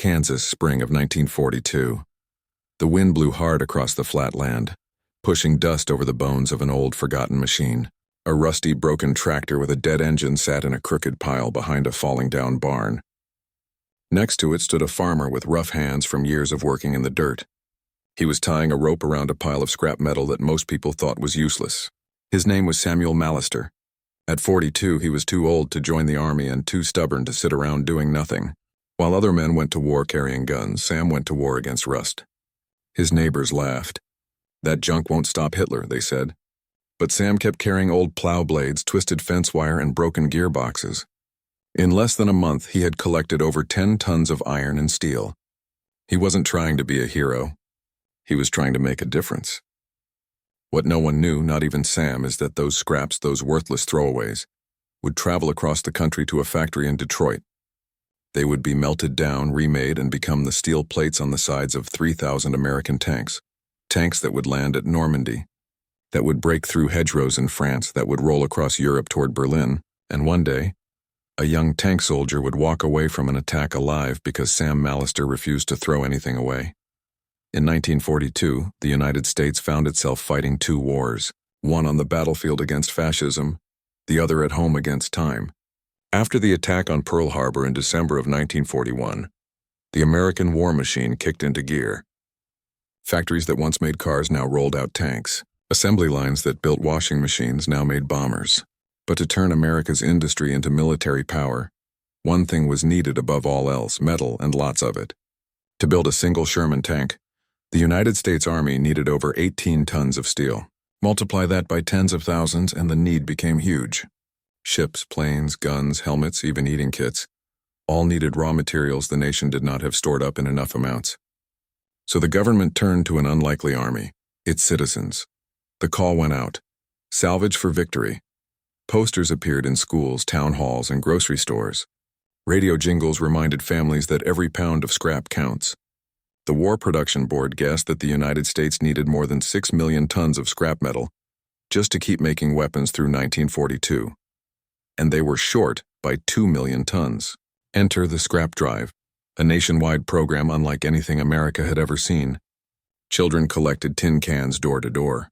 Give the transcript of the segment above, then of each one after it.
Kansas, spring of 1942. The wind blew hard across the flat land, pushing dust over the bones of an old, forgotten machine. A rusty, broken tractor with a dead engine sat in a crooked pile behind a falling-down barn. Next to it stood a farmer with rough hands from years of working in the dirt. He was tying a rope around a pile of scrap metal that most people thought was useless. His name was Sam McAllister. At 42, he was too old to join the army and too stubborn to sit around doing nothing. While other men went to war carrying guns, Sam went to war against rust. His neighbors laughed. "That junk won't stop Hitler," they said. But Sam kept carrying old plow blades, twisted fence wire, and broken gearboxes. In less than a month, he had collected over 10 tons of iron and steel. He wasn't trying to be a hero. He was trying to make a difference. What no one knew, not even Sam, is that those scraps, those worthless throwaways, would travel across the country to a factory in Detroit. They would be melted down, remade, and become the steel plates on the sides of 3,000 American tanks. Tanks that would land at Normandy, that would break through hedgerows in France, that would roll across Europe toward Berlin, and one day, a young tank soldier would walk away from an attack alive because Sam McAllister refused to throw anything away. In 1942, the United States found itself fighting two wars, one on the battlefield against fascism, the other at home against time. After the attack on Pearl Harbor in December of 1941, the American war machine kicked into gear. Factories that once made cars now rolled out tanks. Assembly lines that built washing machines now made bombers. But to turn America's industry into military power, one thing was needed above all else: metal, and lots of it. To build a single Sherman tank, the United States Army needed over 18 tons of steel. Multiply that by tens of thousands, and the need became huge. Ships, planes, guns, helmets, even eating kits, all needed raw materials the nation did not have stored up in enough amounts. So the government turned to an unlikely army, its citizens. The call went out: salvage for victory. Posters appeared in schools, town halls, and grocery stores. Radio jingles reminded families that every pound of scrap counts. The War Production Board guessed that the United States needed more than 6 million tons of scrap metal just to keep making weapons through 1942. And they were short by 2 million tons. Enter the scrap drive, a nationwide program unlike anything America had ever seen. Children collected tin cans door to door.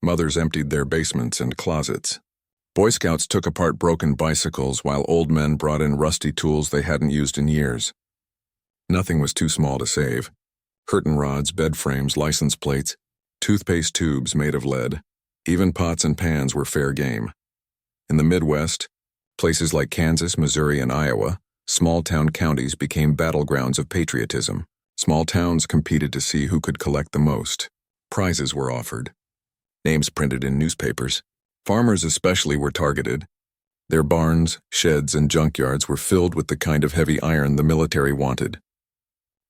Mothers emptied their basements and closets. Boy Scouts took apart broken bicycles while old men brought in rusty tools they hadn't used in years. Nothing was too small to save. Curtain rods, bed frames, license plates, toothpaste tubes made of lead. Even pots and pans were fair game. In the Midwest, places like Kansas, Missouri, and Iowa, small-town counties became battlegrounds of patriotism. Small towns competed to see who could collect the most. Prizes were offered. Names printed in newspapers. Farmers especially were targeted. Their barns, sheds, and junkyards were filled with the kind of heavy iron the military wanted.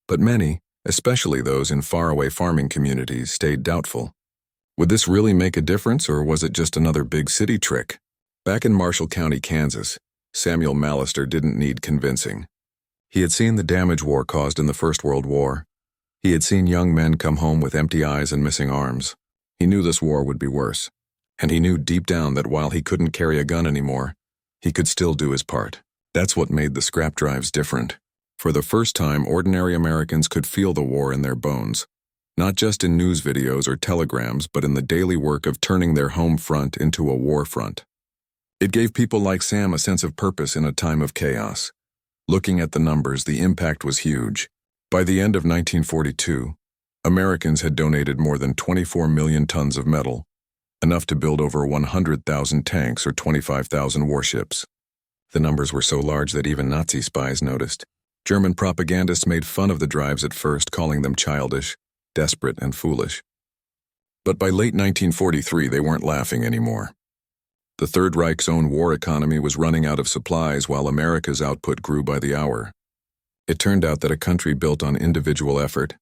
But many, especially those in faraway farming communities, stayed doubtful. Would this really make a difference, or was it just another big city trick? Back in Marshall County, Kansas, Samuel McAllister didn't need convincing. He had seen the damage war caused in the First World War. He had seen young men come home with empty eyes and missing arms. He knew this war would be worse. And he knew deep down that while he couldn't carry a gun anymore, he could still do his part. That's what made the scrap drives different. For the first time, ordinary Americans could feel the war in their bones, not just in news videos or telegrams, but in the daily work of turning their home front into a war front. It gave people like Sam a sense of purpose in a time of chaos. Looking at the numbers, the impact was huge. By the end of 1942, Americans had donated more than 24 million tons of metal, enough to build over 100,000 tanks or 25,000 warships. The numbers were so large that even Nazi spies noticed. German propagandists made fun of the drives at first, calling them childish, desperate, and foolish. But by late 1943, they weren't laughing anymore. The Third Reich's own war economy was running out of supplies while America's output grew by the hour. It turned out that a country built on individual effort,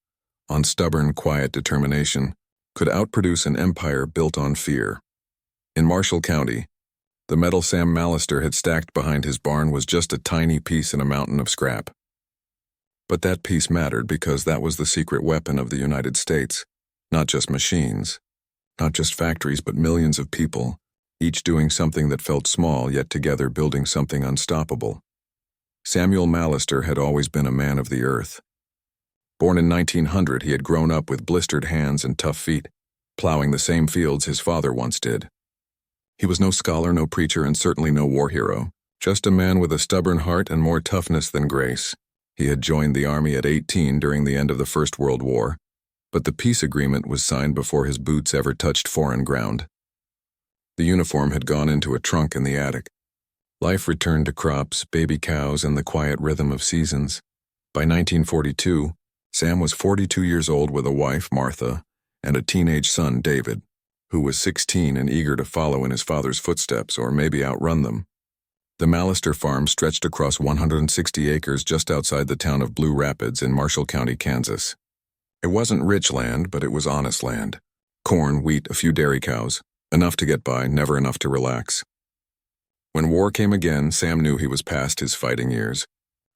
on stubborn, quiet determination, could outproduce an empire built on fear. In Marshall County, the metal Sam McAllister had stacked behind his barn was just a tiny piece in a mountain of scrap. But that piece mattered because that was the secret weapon of the United States. Not just machines, not just factories, but millions of people, each doing something that felt small, yet together building something unstoppable. Samuel McAllister had always been a man of the earth. Born in 1900, he had grown up with blistered hands and tough feet, plowing the same fields his father once did. He was no scholar, no preacher, and certainly no war hero, just a man with a stubborn heart and more toughness than grace. He had joined the army at 18 during the end of the First World War, but the peace agreement was signed before his boots ever touched foreign ground. The uniform had gone into a trunk in the attic. Life returned to crops, baby cows, and the quiet rhythm of seasons. By 1942, Sam was 42 years old with a wife, Martha, and a teenage son, David, who was 16 and eager to follow in his father's footsteps or maybe outrun them. The McAllister farm stretched across 160 acres just outside the town of Blue Rapids in Marshall County, Kansas. It wasn't rich land, but it was honest land. Corn, wheat, a few dairy cows. Enough to get by, never enough to relax. When war came again, Sam knew he was past his fighting years.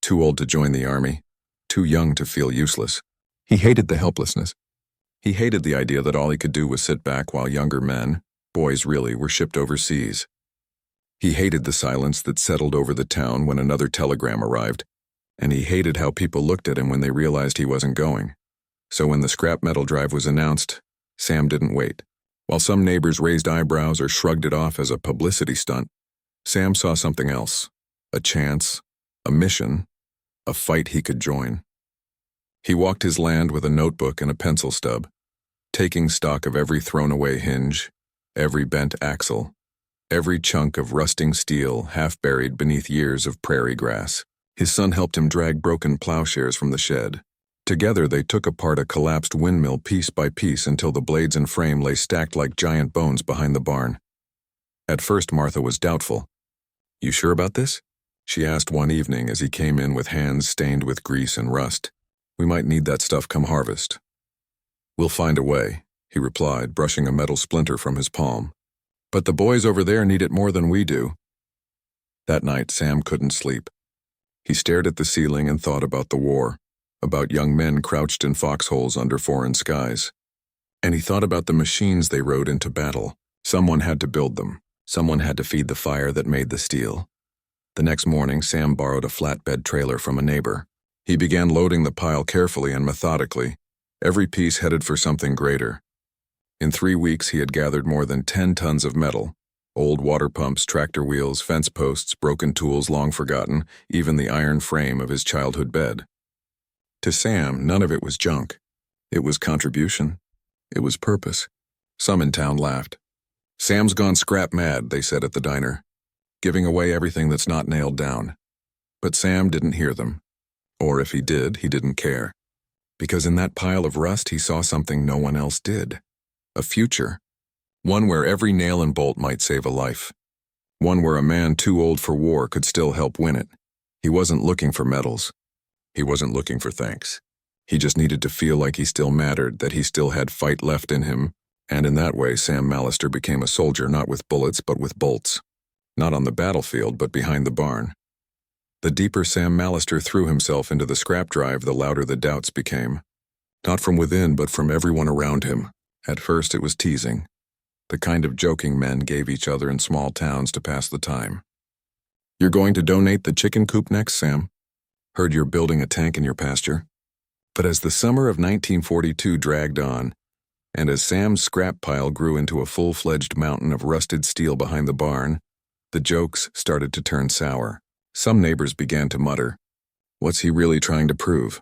Too old to join the army. Too young to feel useless. He hated the helplessness. He hated the idea that all he could do was sit back while younger men, boys really, were shipped overseas. He hated the silence that settled over the town when another telegram arrived, and he hated how people looked at him when they realized he wasn't going. So when the scrap metal drive was announced, Sam didn't wait. While some neighbors raised eyebrows or shrugged it off as a publicity stunt, Sam saw something else. A chance, a mission, a fight he could join. He walked his land with a notebook and a pencil stub, taking stock of every thrown-away hinge, every bent axle, every chunk of rusting steel half buried beneath years of prairie grass. His son helped him drag broken plowshares from the shed. Together they took apart a collapsed windmill piece by piece until the blades and frame lay stacked like giant bones behind the barn. At first Martha was doubtful. "You sure about this?" she asked one evening as he came in with hands stained with grease and rust. "We might need that stuff come harvest." "We'll find a way," he replied, brushing a metal splinter from his palm. "But the boys over there need it more than we do." That night Sam couldn't sleep. He stared at the ceiling and thought about the war, about young men crouched in foxholes under foreign skies. And he thought about the machines they rode into battle. Someone had to build them. Someone had to feed the fire that made the steel. The next morning, Sam borrowed a flatbed trailer from a neighbor. He began loading the pile carefully and methodically, every piece headed for something greater. In 3 weeks, he had gathered more than 10 tons of metal. Old water pumps, tractor wheels, fence posts, broken tools long forgotten, even the iron frame of his childhood bed. To Sam, none of it was junk. It was contribution. It was purpose. Some in town laughed. "Sam's gone scrap mad," they said at the diner, giving away everything that's not nailed down. But Sam didn't hear them. Or if he did, he didn't care. Because in that pile of rust, he saw something no one else did. A future. One where every nail and bolt might save a life. One where a man too old for war could still help win it. He wasn't looking for medals. He wasn't looking for thanks. He just needed to feel like he still mattered, that he still had fight left in him, and in that way Sam McAllister became a soldier not with bullets but with bolts. Not on the battlefield but behind the barn. The deeper Sam McAllister threw himself into the scrap drive, the louder the doubts became. Not from within but from everyone around him. At first it was teasing. The kind of joking men gave each other in small towns to pass the time. "You're going to donate the chicken coop next, Sam? Heard you're building a tank in your pasture." But as the summer of 1942 dragged on, and as Sam's scrap pile grew into a full-fledged mountain of rusted steel behind the barn, the jokes started to turn sour. Some neighbors began to mutter, "What's he really trying to prove?"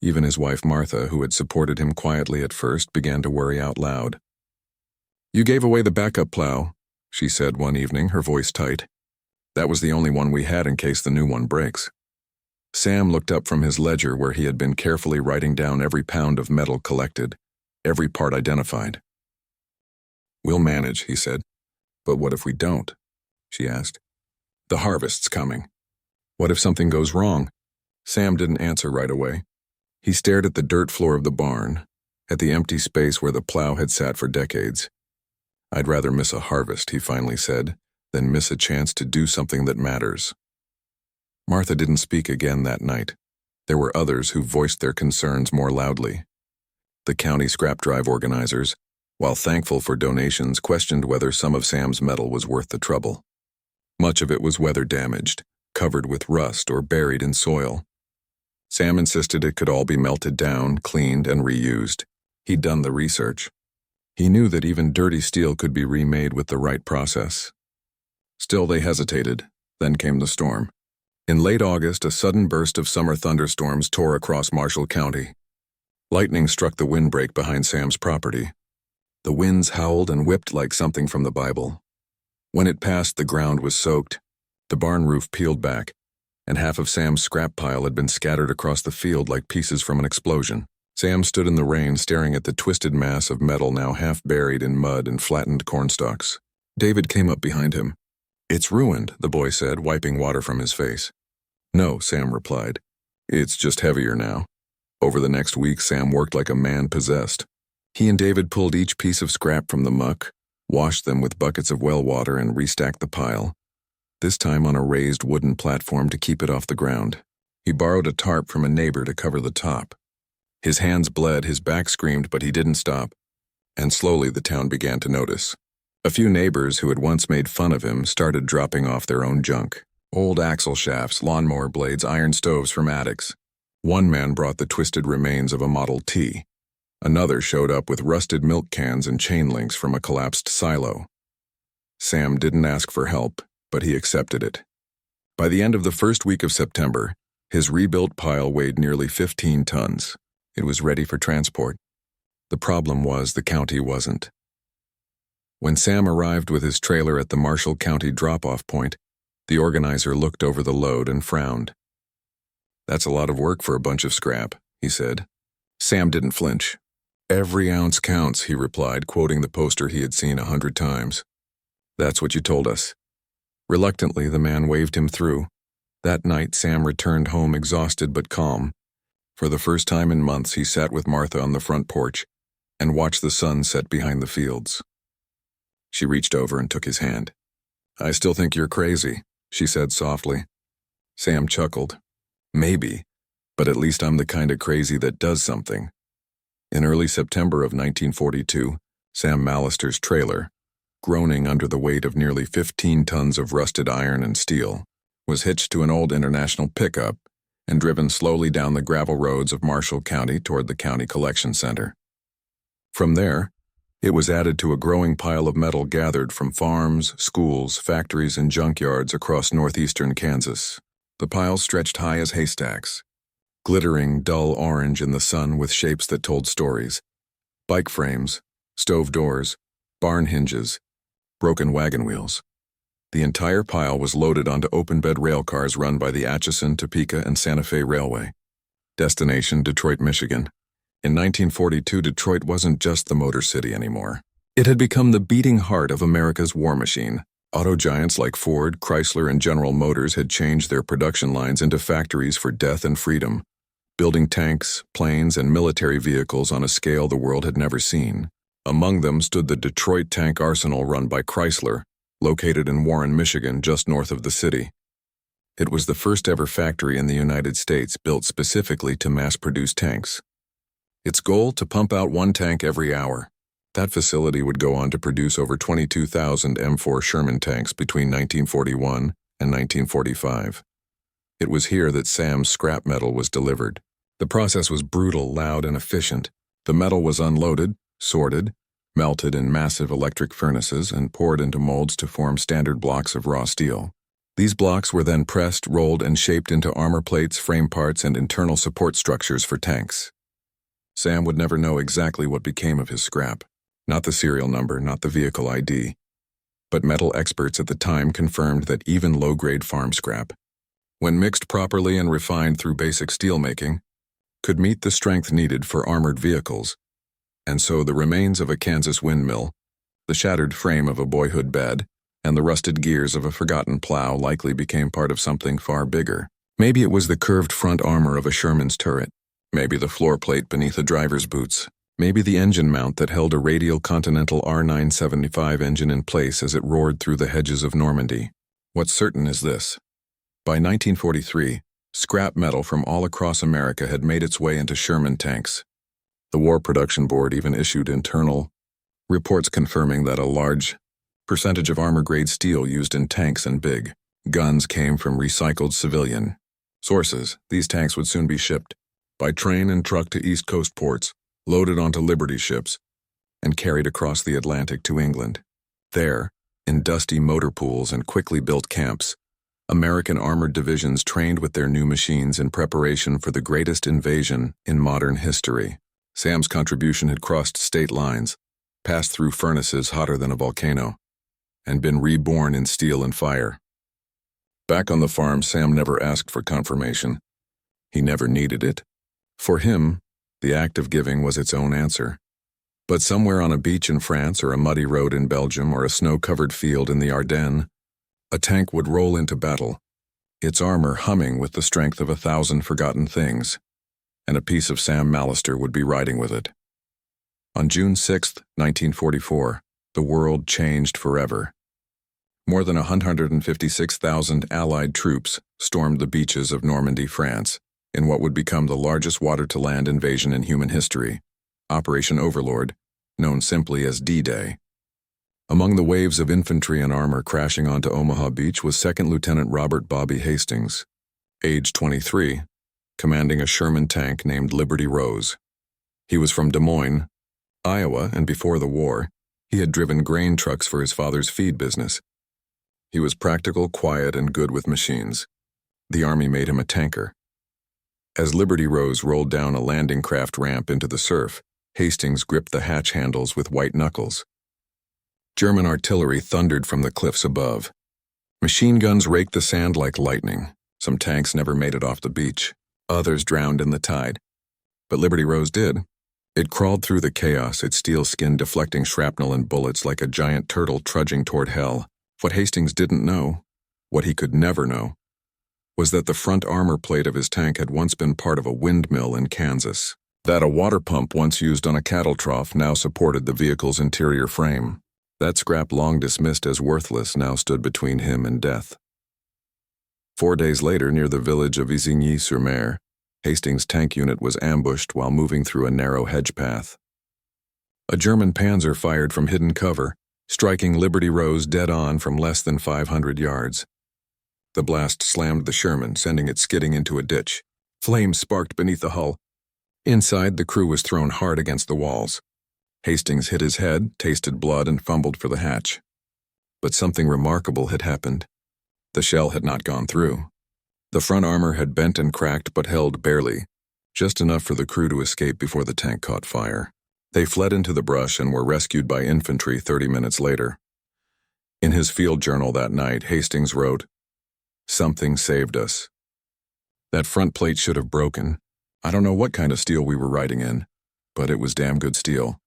Even his wife Martha, who had supported him quietly at first, began to worry out loud. "You gave away the backup plow," she said one evening, her voice tight. "That was the only one we had in case the new one breaks." Sam looked up from his ledger where he had been carefully writing down every pound of metal collected, every part identified. "We'll manage," he said. "But what if we don't?" she asked. "The harvest's coming. What if something goes wrong?" Sam didn't answer right away. He stared at the dirt floor of the barn, at the empty space where the plow had sat for decades. "I'd rather miss a harvest," he finally said, "than miss a chance to do something that matters." Martha didn't speak again that night. There were others who voiced their concerns more loudly. The county scrap drive organizers, while thankful for donations, questioned whether some of Sam's metal was worth the trouble. Much of it was weather damaged, covered with rust or buried in soil. Sam insisted it could all be melted down, cleaned, and reused. He'd done the research. He knew that even dirty steel could be remade with the right process. Still, they hesitated. Then came the storm. In late August, a sudden burst of summer thunderstorms tore across Marshall County. Lightning struck the windbreak behind Sam's property. The winds howled and whipped like something from the Bible. When it passed, the ground was soaked. The barn roof peeled back, and half of Sam's scrap pile had been scattered across the field like pieces from an explosion. Sam stood in the rain staring at the twisted mass of metal now half buried in mud and flattened cornstalks. David came up behind him. "It's ruined," the boy said, wiping water from his face. "No," Sam replied. "It's just heavier now." Over the next week, Sam worked like a man possessed. He and David pulled each piece of scrap from the muck, washed them with buckets of well water, and restacked the pile, this time on a raised wooden platform to keep it off the ground. He borrowed a tarp from a neighbor to cover the top. His hands bled, his back screamed, but he didn't stop. And slowly the town began to notice. A few neighbors who had once made fun of him started dropping off their own junk. Old axle shafts, lawnmower blades, iron stoves from attics. One man brought the twisted remains of a Model T. Another showed up with rusted milk cans and chain links from a collapsed silo. Sam didn't ask for help, but he accepted it. By the end of the first week of September, his rebuilt pile weighed nearly 15 tons. It was ready for transport. The problem was the county wasn't. When Sam arrived with his trailer at the Marshall County drop-off point, the organizer looked over the load and frowned. "That's a lot of work for a bunch of scrap," he said. Sam didn't flinch. "Every ounce counts," he replied, quoting the poster he had seen 100 times. "That's what you told us." Reluctantly, the man waved him through. That night, Sam returned home exhausted but calm. For the first time in months, he sat with Martha on the front porch and watched the sun set behind the fields. She reached over and took his hand. "I still think you're crazy," she said softly. Sam chuckled. "Maybe, but at least I'm the kind of crazy that does something." In early September of 1942, Sam McAllister's trailer, groaning under the weight of nearly 15 tons of rusted iron and steel, was hitched to an old international pickup and driven slowly down the gravel roads of Marshall County toward the county collection center. From there, it was added to a growing pile of metal gathered from farms, schools, factories, and junkyards across northeastern Kansas. The piles stretched high as haystacks, glittering dull orange in the sun with shapes that told stories. Bike frames, stove doors, barn hinges, broken wagon wheels. The entire pile was loaded onto open-bed rail cars run by the Atchison, Topeka, and Santa Fe Railway. Destination, Detroit, Michigan. In 1942, Detroit wasn't just the Motor City anymore. It had become the beating heart of America's war machine. Auto giants like Ford, Chrysler, and General Motors had changed their production lines into factories for death and freedom, building tanks, planes, and military vehicles on a scale the world had never seen. Among them stood the Detroit Tank Arsenal run by Chrysler, located in Warren, Michigan, just north of the city. It was the first ever factory in the United States built specifically to mass-produce tanks. Its goal, to pump out one tank every hour. That facility would go on to produce over 22,000 M4 Sherman tanks between 1941 and 1945. It was here that Sam's scrap metal was delivered. The process was brutal, loud, and efficient. The metal was unloaded, sorted, melted in massive electric furnaces, and poured into molds to form standard blocks of raw steel. These blocks were then pressed, rolled, and shaped into armor plates, frame parts, and internal support structures for tanks. Sam would never know exactly what became of his scrap. Not the serial number, not the vehicle ID. But metal experts at the time confirmed that even low-grade farm scrap, when mixed properly and refined through basic steelmaking, could meet the strength needed for armored vehicles. And so the remains of a Kansas windmill, the shattered frame of a boyhood bed, and the rusted gears of a forgotten plow likely became part of something far bigger. Maybe it was the curved front armor of a Sherman's turret. Maybe the floor plate beneath a driver's boots. Maybe the engine mount that held a radial Continental R975 engine in place as it roared through the hedges of Normandy. What's certain is this. By 1943, scrap metal from all across America had made its way into Sherman tanks. The War Production Board even issued internal reports confirming that a large percentage of armor-grade steel used in tanks and big guns came from recycled civilian Sources: these tanks would soon be shipped by train and truck to East Coast ports, loaded onto Liberty ships, and carried across the Atlantic to England. There, in dusty motor pools and quickly built camps, American armored divisions trained with their new machines in preparation for the greatest invasion in modern history. Sam's contribution had crossed state lines, passed through furnaces hotter than a volcano, and been reborn in steel and fire. Back on the farm, Sam never asked for confirmation. He never needed it. For him, the act of giving was its own answer. But somewhere on a beach in France or a muddy road in Belgium or a snow-covered field in the Ardennes, a tank would roll into battle, its armor humming with the strength of 1,000 forgotten things, and a piece of Sam McAllister would be riding with it. On June 6, 1944, the world changed forever. More than 156,000 Allied troops stormed the beaches of Normandy, France, in what would become the largest water-to-land invasion in human history, Operation Overlord, known simply as D-Day. Among the waves of infantry and armor crashing onto Omaha Beach was 2nd Lieutenant Robert Bobby Hastings, age 23, commanding a Sherman tank named Liberty Rose. He was from Des Moines, Iowa, and before the war, he had driven grain trucks for his father's feed business. He was practical, quiet, and good with machines. The Army made him a tanker. As Liberty Rose rolled down a landing craft ramp into the surf, Hastings gripped the hatch handles with white knuckles. German artillery thundered from the cliffs above. Machine guns raked the sand like lightning. Some tanks never made it off the beach. Others drowned in the tide. But Liberty Rose did. It crawled through the chaos, its steel skin deflecting shrapnel and bullets like a giant turtle trudging toward hell. What Hastings didn't know, what he could never know, was that the front armor plate of his tank had once been part of a windmill in Kansas. That a water pump once used on a cattle trough now supported the vehicle's interior frame. That scrap long dismissed as worthless now stood between him and death. 4 days later, near the village of Isigny-sur-Mer, Hastings' tank unit was ambushed while moving through a narrow hedge path. A German panzer fired from hidden cover, striking Liberty Rose dead-on from less than 500 yards. The blast slammed the Sherman, sending it skidding into a ditch. Flames sparked beneath the hull. Inside, the crew was thrown hard against the walls. Hastings hit his head, tasted blood, and fumbled for the hatch. But something remarkable had happened. The shell had not gone through. The front armor had bent and cracked but held barely, just enough for the crew to escape before the tank caught fire. They fled into the brush and were rescued by infantry 30 minutes later. In his field journal that night, Hastings wrote, "Something saved us. That front plate should have broken. I don't know what kind of steel we were riding in, but it was damn good steel.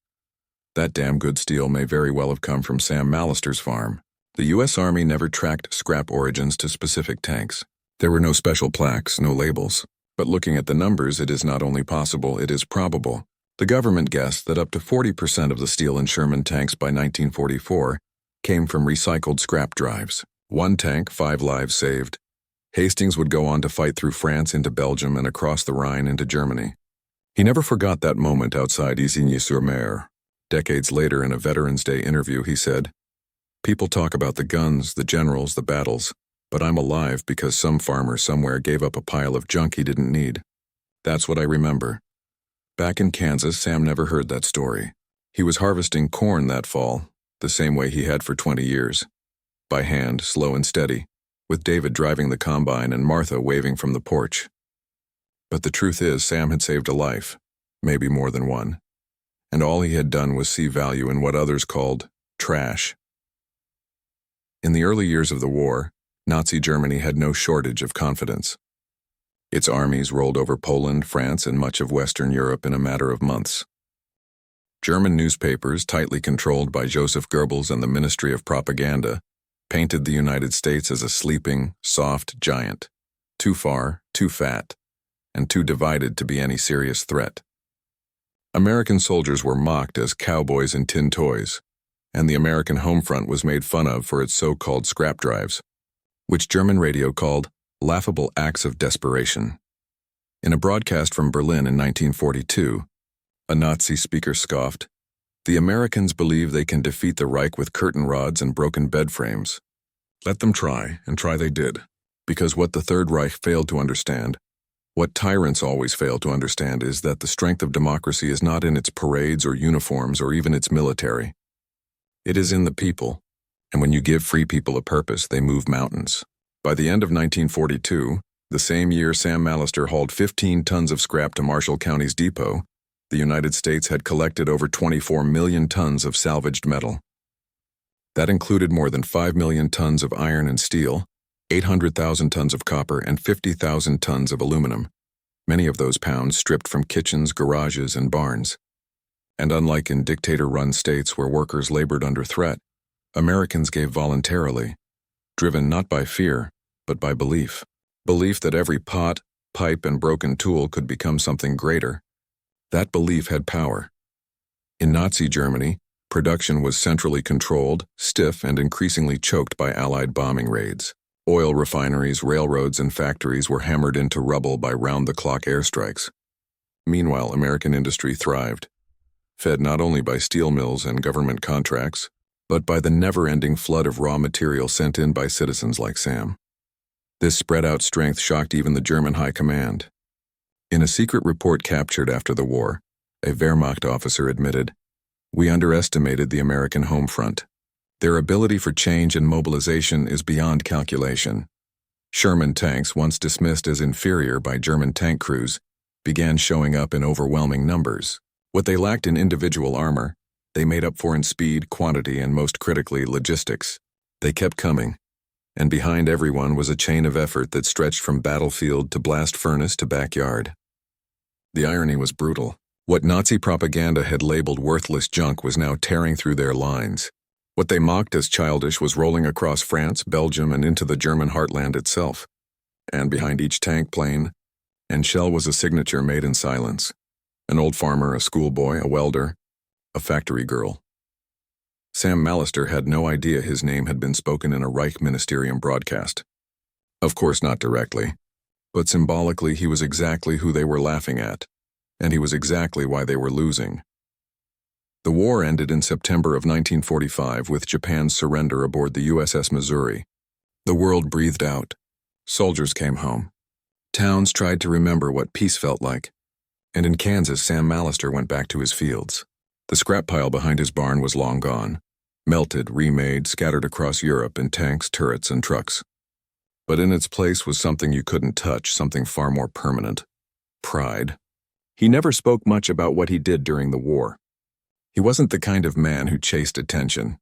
That damn good steel may very well have come from Sam McAllister's farm." The U.S. Army never tracked scrap origins to specific tanks. There were no special plaques, no labels. But looking at the numbers, it is not only possible, it is probable. The government guessed that up to 40% of the steel in Sherman tanks by 1944 came from recycled scrap drives. One tank, 5 lives saved. Hastings would go on to fight through France into Belgium and across the Rhine into Germany. He never forgot that moment outside Isigny-sur-Mer. Decades later, in a Veterans Day interview, he said, "People talk about the guns, the generals, the battles, but I'm alive because some farmer somewhere gave up a pile of junk he didn't need. That's what I remember." Back in Kansas, Sam never heard that story. He was harvesting corn that fall, the same way he had for 20 years. By hand, slow and steady, with David driving the combine and Martha waving from the porch. But the truth is, Sam had saved a life, maybe more than one. And all he had done was see value in what others called trash. In the early years of the war, Nazi Germany had no shortage of confidence. Its armies rolled over Poland, France, and much of Western Europe in a matter of months. German newspapers, tightly controlled by Joseph Goebbels and the Ministry of Propaganda, painted the United States as a sleeping, soft giant, too far, too fat, and too divided to be any serious threat. American soldiers were mocked as cowboys and tin toys, and the American homefront was made fun of for its so-called scrap drives, which German radio called laughable acts of desperation. In a broadcast from Berlin in 1942, a Nazi speaker scoffed, "The Americans believe they can defeat the Reich with curtain rods and broken bed frames. Let them try, and try they did. Because what the Third Reich failed to understand, what tyrants always fail to understand, is that the strength of democracy is not in its parades or uniforms or even its military. It is in the people, and when you give free people a purpose, they move mountains. By the end of 1942, the same year Sam McAllister hauled 15 tons of scrap to Marshall County's depot, the United States had collected over 24 million tons of salvaged metal. That included more than 5 million tons of iron and steel, 800,000 tons of copper, and 50,000 tons of aluminum, many of those pounds stripped from kitchens, garages, and barns. And unlike in dictator-run states where workers labored under threat, Americans gave voluntarily, driven not by fear, but by belief. Belief that every pot, pipe, and broken tool could become something greater. That belief had power. In Nazi Germany, production was centrally controlled, stiff, and increasingly choked by Allied bombing raids. Oil refineries, railroads, and factories were hammered into rubble by round-the-clock airstrikes. Meanwhile, American industry thrived, fed not only by steel mills and government contracts, but by the never-ending flood of raw material sent in by citizens like Sam. This spread-out strength shocked even the German high command. In a secret report captured after the war, a Wehrmacht officer admitted, "We underestimated the American home front. Their ability for change and mobilization is beyond calculation." Sherman tanks, once dismissed as inferior by German tank crews, began showing up in overwhelming numbers. What they lacked in individual armor, they made up for in speed, quantity, and most critically, logistics. They kept coming, and behind everyone was a chain of effort that stretched from battlefield to blast furnace to backyard. The irony was brutal. What Nazi propaganda had labeled worthless junk was now tearing through their lines. What they mocked as childish was rolling across France, Belgium, and into the German heartland itself. And behind each tank, plane, and shell was a signature made in silence. An old farmer, a schoolboy, a welder, a factory girl. Sam McAllister had no idea his name had been spoken in a Reich ministerium broadcast. Of course not directly, but symbolically he was exactly who they were laughing at, and he was exactly why they were losing. The war ended in September of 1945 with Japan's surrender aboard the USS Missouri. The world breathed out. Soldiers came home. Towns tried to remember what peace felt like. And in Kansas, Sam McAllister went back to his fields. The scrap pile behind his barn was long gone, melted, remade, scattered across Europe in tanks, turrets, and trucks. But in its place was something you couldn't touch, something far more permanent: pride. He never spoke much about what he did during the war. He wasn't the kind of man who chased attention,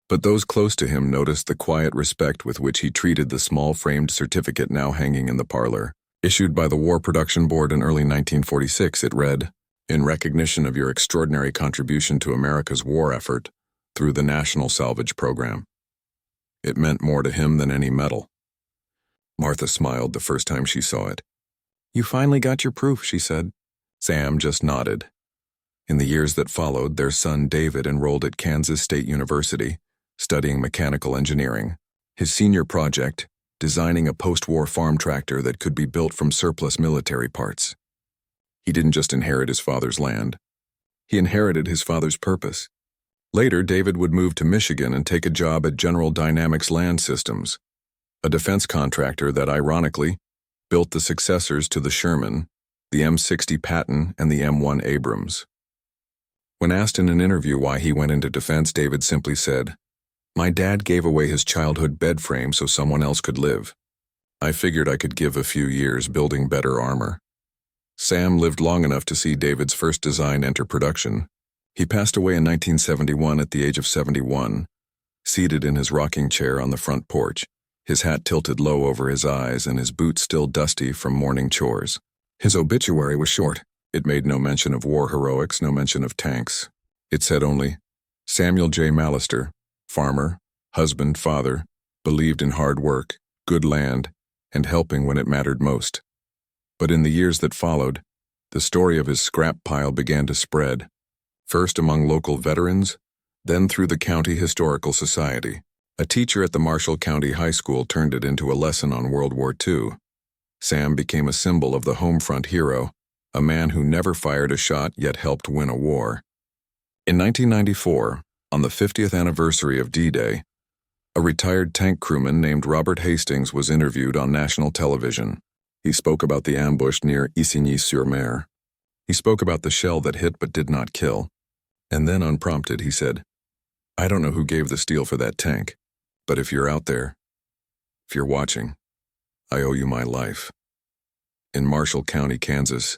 but those close to him noticed the quiet respect with which he treated the small framed certificate now hanging in the parlor. Issued by the War Production Board in early 1946, it read, "In recognition of your extraordinary contribution to America's war effort through the National Salvage Program." It meant more to him than any medal. Martha smiled the first time she saw it. "You finally got your proof," she said. Sam just nodded. In the years that followed, their son David enrolled at Kansas State University, studying mechanical engineering. His senior project, designing a post-war farm tractor that could be built from surplus military parts. He didn't just inherit his father's land. He inherited his father's purpose. Later, David would move to Michigan and take a job at General Dynamics Land Systems, a defense contractor that, ironically, built the successors to the Sherman, the M60 Patton, and the M1 Abrams. When asked in an interview why he went into defense, David simply said, "My dad gave away his childhood bed frame so someone else could live. I figured I could give a few years building better armor." Sam lived long enough to see David's first design enter production. He passed away in 1971 at the age of 71, seated in his rocking chair on the front porch, his hat tilted low over his eyes and his boots still dusty from morning chores. His obituary was short. It made no mention of war heroics, no mention of tanks. It said only, "Samuel J. McAllister, farmer, husband, father, believed in hard work, good land, and helping when it mattered most." But in the years that followed, the story of his scrap pile began to spread, first among local veterans, then through the County Historical Society. A teacher at the Marshall County High School turned it into a lesson on World War II. Sam became a symbol of the homefront hero, a man who never fired a shot yet helped win a war. In 1994, on the 50th anniversary of D-Day, A retired tank crewman named Robert Hastings was interviewed on national television. He spoke about the ambush near Isigny-sur-Mer. He spoke about the shell that hit but did not kill. And then, unprompted, he said, "I don't know who gave the steel for that tank, but if you're out there, if you're watching, I owe you my life." In Marshall County, Kansas,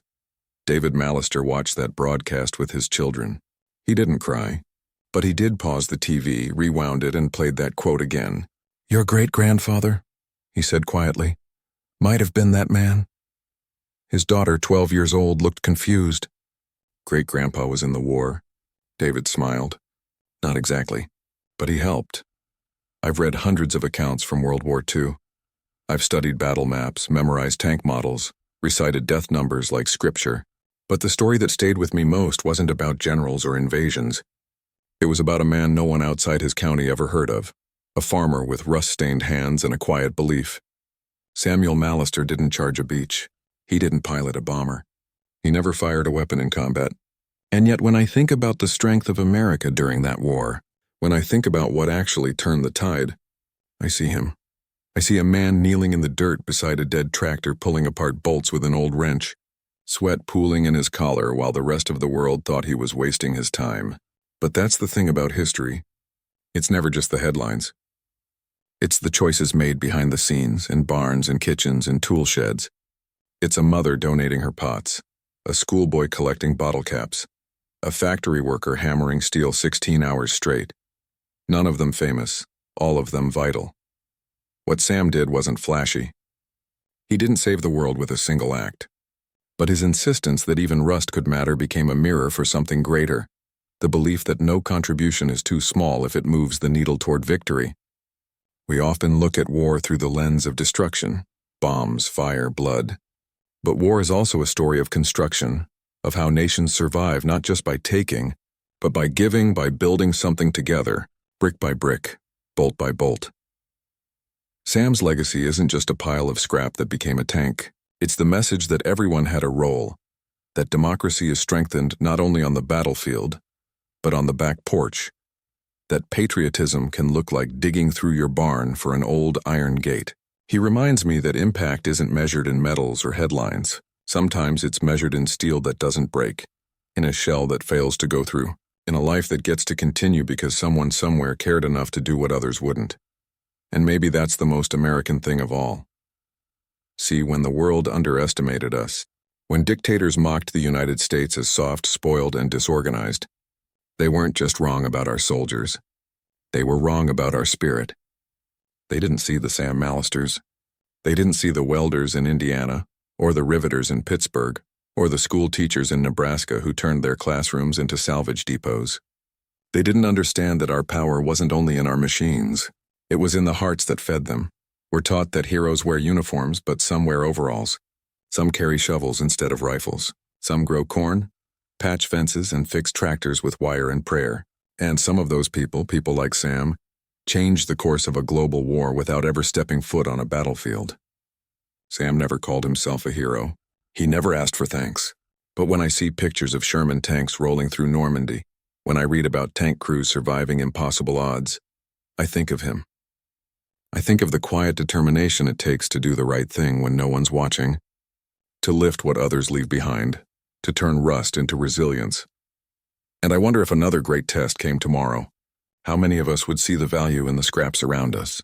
David McAllister watched that broadcast with his children. He didn't cry, but he did pause the TV, rewound it, and played that quote again. "Your great-grandfather," he said quietly, "might have been that man." His daughter, 12 years old, looked confused. Great-grandpa was in the war. David smiled. Not exactly, but he helped. I've read hundreds of accounts from World War II. I've studied battle maps, memorized tank models, recited death numbers like scripture. But the story that stayed with me most wasn't about generals or invasions. It was about a man no one outside his county ever heard of, a farmer with rust-stained hands and a quiet belief. Samuel McAllister didn't charge a beach. He didn't pilot a bomber. He never fired a weapon in combat. And yet when I think about the strength of America during that war, when I think about what actually turned the tide, I see him. I see a man kneeling in the dirt beside a dead tractor pulling apart bolts with an old wrench, sweat pooling in his collar while the rest of the world thought he was wasting his time. But that's the thing about history. It's never just the headlines. It's the choices made behind the scenes, in barns and kitchens and tool sheds. It's a mother donating her pots, a schoolboy collecting bottle caps, a factory worker hammering steel 16 hours straight. None of them famous, all of them vital. What Sam did wasn't flashy. He didn't save the world with a single act. But his insistence that even rust could matter became a mirror for something greater, the belief that no contribution is too small if it moves the needle toward victory. We often look at war through the lens of destruction, bombs, fire, blood. But war is also a story of construction, of how nations survive not just by taking, but by giving, by building something together, brick by brick, bolt by bolt. Sam's legacy isn't just a pile of scrap that became a tank. It's the message that everyone had a role, that democracy is strengthened not only on the battlefield, but on the back porch, that patriotism can look like digging through your barn for an old iron gate. He reminds me that impact isn't measured in medals or headlines. Sometimes it's measured in steel that doesn't break, in a shell that fails to go through, in a life that gets to continue because someone somewhere cared enough to do what others wouldn't. And maybe that's the most American thing of all. See, when the world underestimated us, when dictators mocked the United States as soft, spoiled, and disorganized, they weren't just wrong about our soldiers. They were wrong about our spirit. They didn't see the Sam McAllisters. They didn't see the welders in Indiana, or the riveters in Pittsburgh, or the school teachers in Nebraska who turned their classrooms into salvage depots. They didn't understand that our power wasn't only in our machines. It was in the hearts that fed them. We're taught that heroes wear uniforms, but some wear overalls. Some carry shovels instead of rifles. Some grow corn, patch fences, and fix tractors with wire and prayer. And some of those people like Sam, changed the course of a global war without ever stepping foot on a battlefield. Sam never called himself a hero. He never asked for thanks. But when I see pictures of Sherman tanks rolling through Normandy, when I read about tank crews surviving impossible odds, I think of him. I think of the quiet determination it takes to do the right thing when no one's watching, to lift what others leave behind, to turn rust into resilience. And I wonder if another great test came tomorrow, how many of us would see the value in the scraps around us?